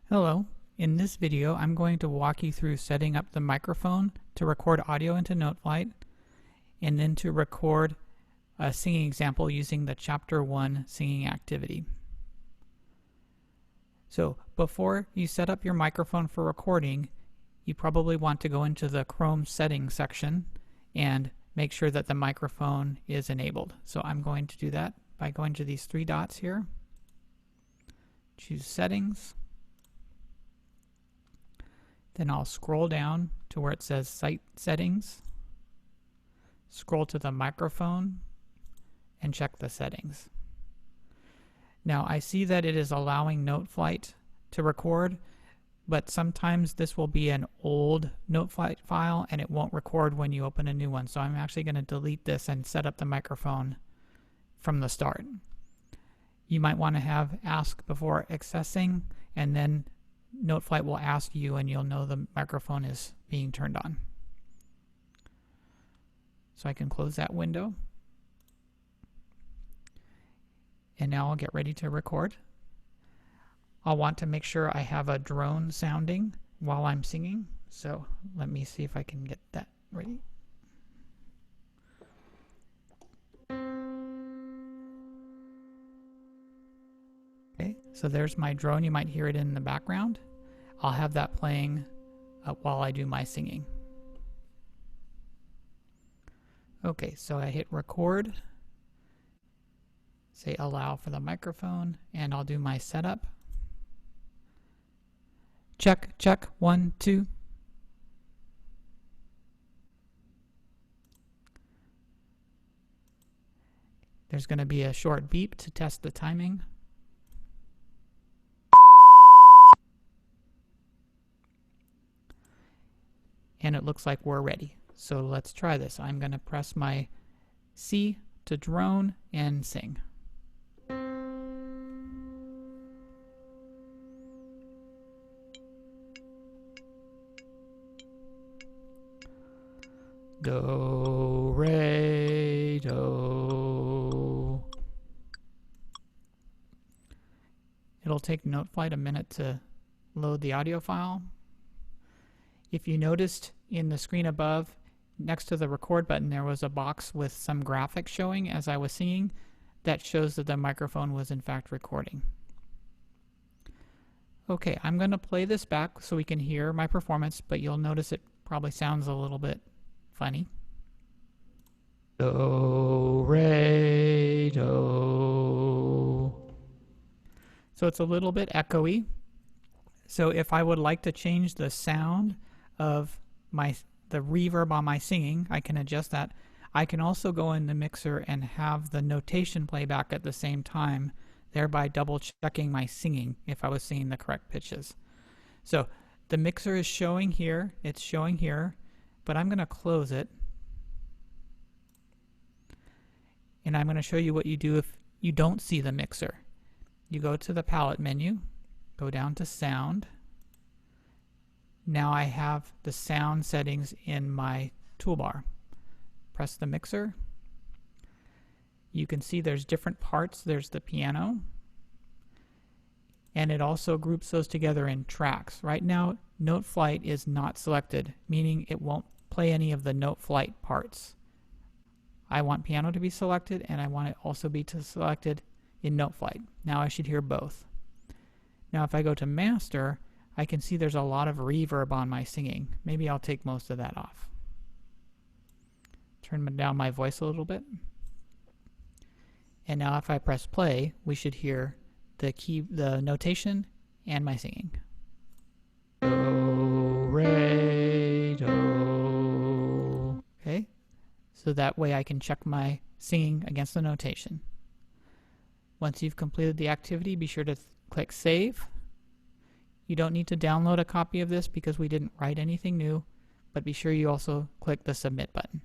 Hello. In this video, I'm going to walk you through setting up the microphone to record audio into Noteflight and then to record a singing example using the Chapter 1 singing activity. So before you set up your microphone for recording, you probably want to go into the Chrome settings section and make sure that the microphone is enabled. So I'm going to do that by going to these three dots here. Choose Settings. Then I'll scroll down to where it says Site Settings, scroll to the microphone, and check the settings. Now I see that it is allowing Noteflight to record, but sometimes this will be an old Noteflight file and it won't record when you open a new one. So I'm actually going to delete this and set up the microphone from the start. You might want to have ask before accessing, and then Noteflight will ask you and you'll know the microphone is being turned on. So I can close that window. And now I'll get ready to record. I'll want to make sure I have a drone sounding while I'm singing. So let me see if I can get that ready. Okay, so there's my drone. You might hear it in the background. I'll have that playing while I do my singing. Okay, so I hit record, say allow for the microphone, and I'll do my setup. Check, check, 1, 2. There's going to be a short beep to test the timing. And it looks like we're ready. So let's try this. I'm going to press my C to drone and sing. Do, re, do. It'll take Noteflight a minute to load the audio file. If you noticed in the screen above, next to the record button, there was a box with some graphics showing as I was singing. That shows that the microphone was in fact recording. Okay, I'm going to play this back so we can hear my performance, but you'll notice it probably sounds a little bit funny. Do, re, do. So it's a little bit echoey. So if I would like to change the sound of the reverb on my singing, I can adjust that. I can also go in the mixer and have the notation playback at the same time, thereby double checking my singing if I was singing the correct pitches. So the mixer is showing here, it's showing here, but I'm going to close it. And I'm going to show you what you do if you don't see the mixer. You go to the palette menu, go down to sound. Now I have the sound settings in my toolbar. Press the mixer. You can see there's different parts. There's the piano. And it also groups those together in tracks. Right now, Noteflight is not selected, meaning it won't play any of the Noteflight parts. I want piano to be selected, and I want it also be selected in Noteflight. Now I should hear both. Now if I go to master, I can see there's a lot of reverb on my singing. Maybe I'll take most of that off. Turn down my voice a little bit. And now if I press play, we should hear the notation and my singing. Do, re, do. Okay? So that way I can check my singing against the notation. Once you've completed the activity, be sure to click Save. You don't need to download a copy of this because we didn't write anything new, but be sure you also click the Submit button.